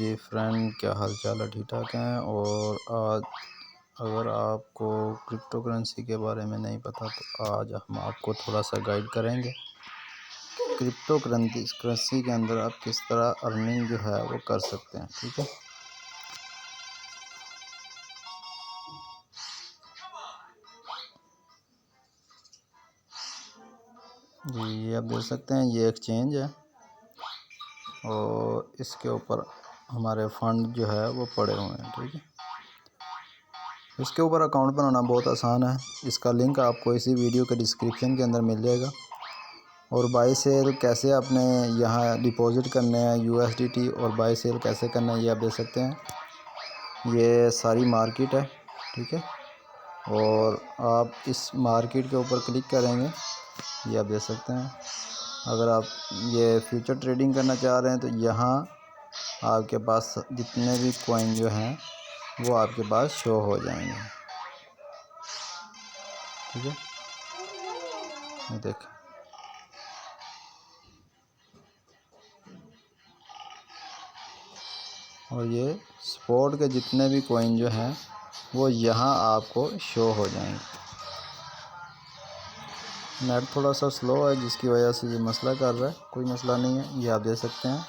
जी friend, क्या हाल चाल है? ठीक ठाक हैं। और आज अगर आपको क्रिप्टो करेंसी के बारे में नहीं पता तो आज हम आपको थोड़ा सा गाइड करेंगे। क्रिप्टो करेंसी के अंदर आप किस तरह अर्निंग जो है वो कर सकते हैं। ठीक है जी, ये आप देख सकते हैं, ये एक्सचेंज है और इसके ऊपर हमारे फंड जो है वो पड़े हुए हैं। ठीक है, इसके ऊपर अकाउंट बनाना बहुत आसान है। इसका लिंक आपको इसी वीडियो के डिस्क्रिप्शन के अंदर मिल जाएगा। और बाई सेल कैसे अपने यहाँ डिपॉज़िट करने हैं USDT, और बाई सेल कैसे करना है ये आप देख सकते हैं। ये सारी मार्केट है। ठीक है, और आप इस मार्केट के ऊपर क्लिक करेंगे, ये आप देख सकते हैं। अगर आप ये फ्यूचर ट्रेडिंग करना चाह रहे हैं तो यहाँ आपके पास जितने भी कॉइन जो हैं वो आपके पास शो हो जाएंगे। ठीक है, ये देखें, और ये स्पॉट के जितने भी कॉइन जो हैं वो यहाँ आपको शो हो जाएंगे। नेट थोड़ा सा स्लो है जिसकी वजह से ये मसला कर रहा है, कोई मसला नहीं है, ये आप देख सकते हैं।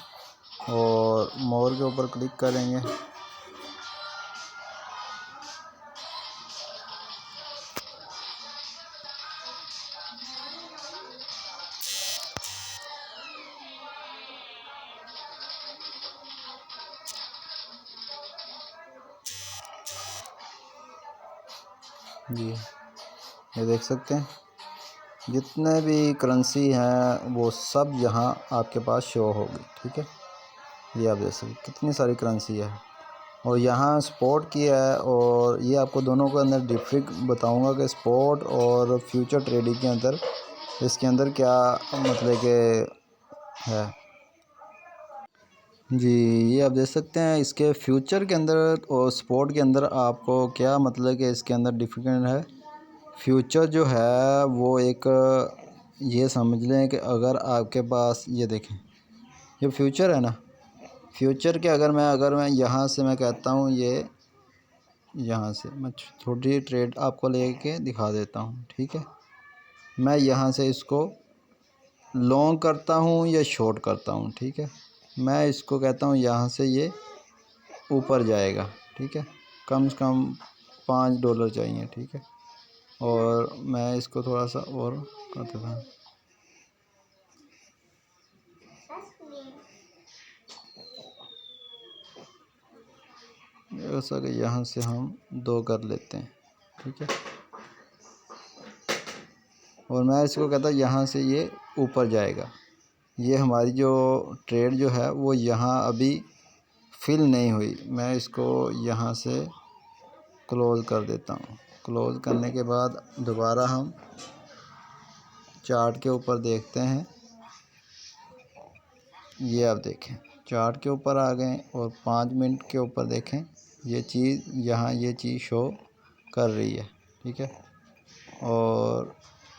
और मोर के ऊपर क्लिक करेंगे, जी ये देख सकते हैं जितने भी करेंसी हैं वो सब यहाँ आपके पास शो होगी। ठीक है, ये आप देख सकते कितनी सारी करेंसी है, और यहाँ स्पॉट की है। और ये आपको दोनों के अंदर डिफरेंट बताऊंगा कि स्पॉट और फ्यूचर ट्रेडिंग के अंदर इसके अंदर क्या मतलब कि है। जी, ये आप देख सकते हैं इसके फ्यूचर के अंदर और स्पॉट के अंदर आपको क्या मतलब कि इसके अंदर डिफरेंट है। फ्यूचर जो है वो एक, ये समझ लें कि अगर आपके पास ये देखें, ये फ्यूचर है ना, फ्यूचर के अगर मैं यहाँ से मैं कहता हूँ, ये यहाँ से मैं थोड़ी ट्रेड आपको लेके दिखा देता हूँ। ठीक है, मैं यहाँ से इसको लॉन्ग करता हूँ या शॉर्ट करता हूँ। ठीक है, मैं इसको कहता हूँ यहाँ से ये ऊपर जाएगा। ठीक है, कम से कम $5 चाहिए। ठीक है, और मैं इसको थोड़ा सा और करता था, ऐसा कि यहाँ से हम 2 कर लेते हैं। ठीक है, और मैं इसको कहता हूँ यहाँ से ये ऊपर जाएगा। ये हमारी जो ट्रेड जो है वो यहाँ अभी फिल नहीं हुई, मैं इसको यहाँ से क्लोज़ कर देता हूँ। क्लोज़ करने के बाद दोबारा हम चार्ट के ऊपर देखते हैं। ये आप देखें, चार्ट के ऊपर आ गए और 5 मिनट के ऊपर देखें, ये चीज़ यहाँ ये चीज़ शो कर रही है। ठीक है, और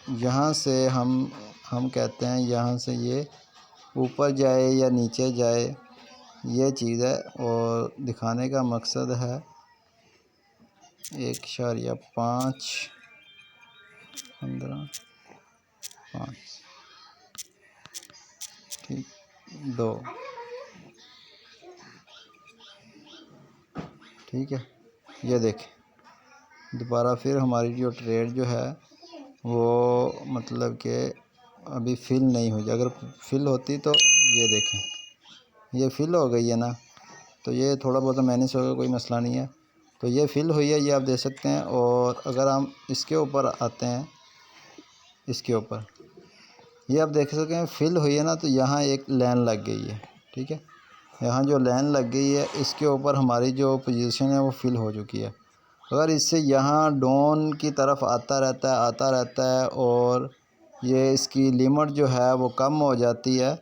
यहाँ से हम कहते हैं यहाँ से ये ऊपर जाए या नीचे जाए, ये चीज़ है। और दिखाने का मकसद है 1.5 15 5 ठीक 2। ठीक है, ये देखें दोबारा फिर हमारी जो ट्रेड जो है वो मतलब कि अभी फिल नहीं हुई। अगर फिल होती तो ये देखें, ये फिल हो गई है ना, तो ये थोड़ा बहुत मैनेज होगा, कोई मसला नहीं है। तो ये फिल हुई है, ये आप देख सकते हैं। और अगर हम इसके ऊपर आते हैं, इसके ऊपर ये आप देख सकते हैं फिल हुई है ना, तो यहाँ एक लाइन लग गई है। ठीक है, यहाँ जो लाइन लग गई है इसके ऊपर हमारी जो पोजीशन है वो फिल हो चुकी है। अगर इससे यहाँ डाउन की तरफ आता रहता है और ये इसकी लिमिट जो है वो कम हो जाती है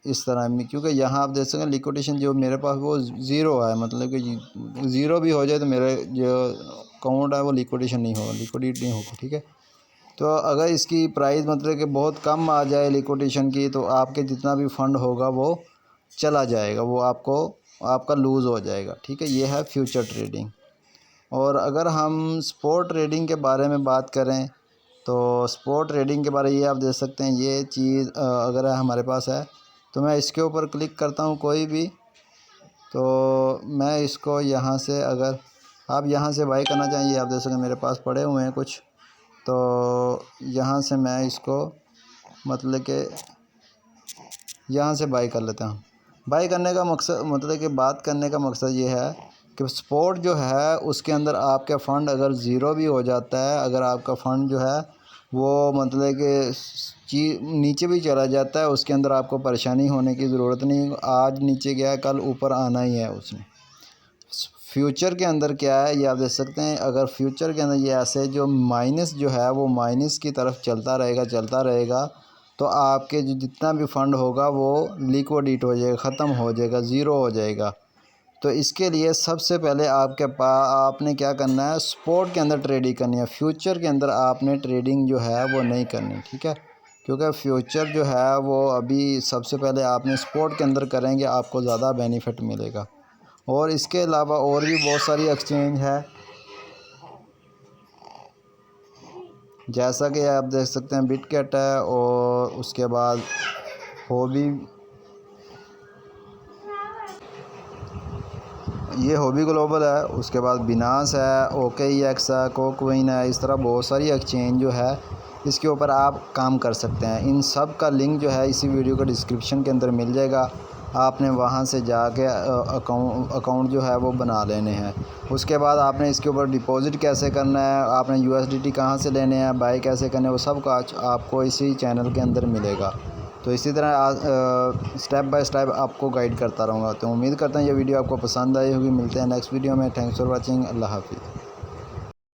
इस तरह में, क्योंकि यहाँ आप देख सकते हैं लिक्विडेशन जो मेरे पास वो ज़ीरो है, मतलब कि ज़ीरो भी हो जाए तो मेरे जो अकाउंट है वो लिक्विडेशन नहीं होगा, लिक्विडेट नहीं होगा। ठीक है, तो अगर इसकी प्राइस मतलब कि बहुत कम आ जाए लिक्विडेशन की, तो आपके जितना भी फ़ंड होगा वो चला जाएगा, वो आपको आपका लूज़ हो जाएगा। ठीक है, ये है फ्यूचर ट्रेडिंग। और अगर हम स्पॉट ट्रेडिंग के बारे में बात करें तो स्पॉट ट्रेडिंग के बारे में ये आप देख सकते हैं, ये चीज़ अगर हमारे पास है तो मैं इसके ऊपर क्लिक करता हूँ कोई भी, तो मैं इसको यहाँ से, अगर आप यहाँ से बाई करना चाहिए, आप देख सकते हैं मेरे पास पड़े हुए हैं कुछ, तो यहाँ से मैं इसको मतलब कि यहाँ से बाई कर लेता हूँ। बाई करने का मकसद मतलब कि बात करने का मकसद ये है कि स्पॉट जो है उसके अंदर आपके फ़ंड अगर ज़ीरो भी हो जाता है, अगर आपका फ़ंड जो है वो मतलब कि नीचे भी चला जाता है, उसके अंदर आपको परेशानी होने की ज़रूरत नहीं। आज नीचे गया, कल ऊपर आना ही है उसने। फ्यूचर के अंदर क्या है ये आप देख सकते हैं, अगर फ्यूचर के अंदर ये ऐसे जो माइनस जो है वो माइनस की तरफ चलता रहेगा, तो आपके जो जितना भी फ़ंड होगा वो लिक्विडेट हो जाएगा, ख़त्म हो जाएगा, ज़ीरो हो जाएगा। तो इसके लिए सबसे पहले आपने क्या करना है, स्पॉट के अंदर ट्रेडिंग करनी है। फ्यूचर के अंदर आपने ट्रेडिंग जो है वो नहीं करनी। ठीक है, क्योंकि फ्यूचर जो है वो अभी सबसे पहले आपने स्पॉट के अंदर करेंगे, आपको ज़्यादा बेनिफिट मिलेगा। और इसके अलावा और भी बहुत सारी एक्सचेंज है, जैसा कि आप देख सकते हैं बिटकेट है, और उसके बाद हॉबी, ये हॉबी ग्लोबल है, उसके बाद बिनास है, OKEX है, कोकविन है। इस तरह बहुत सारी एक्सचेंज जो है इसके ऊपर आप काम कर सकते हैं। इन सब का लिंक जो है इसी वीडियो का डिस्क्रिप्शन के अंदर मिल जाएगा। आपने वहां से जाके अकाउंट जो है वो बना लेने हैं। उसके बाद आपने इसके ऊपर डिपॉज़िट कैसे करना है, आपने USDT कहाँ से लेने हैं, बाई कैसे करने हैं, वो सब का आपको इसी चैनल के अंदर मिलेगा। तो इसी तरह स्टेप बाय स्टेप आपको गाइड करता रहूँगा। तो उम्मीद करता हूँ ये वीडियो आपको पसंद आई होगी। मिलते हैं नेक्स्ट वीडियो में। Thanks for watching. अल्लाह हाफिज़।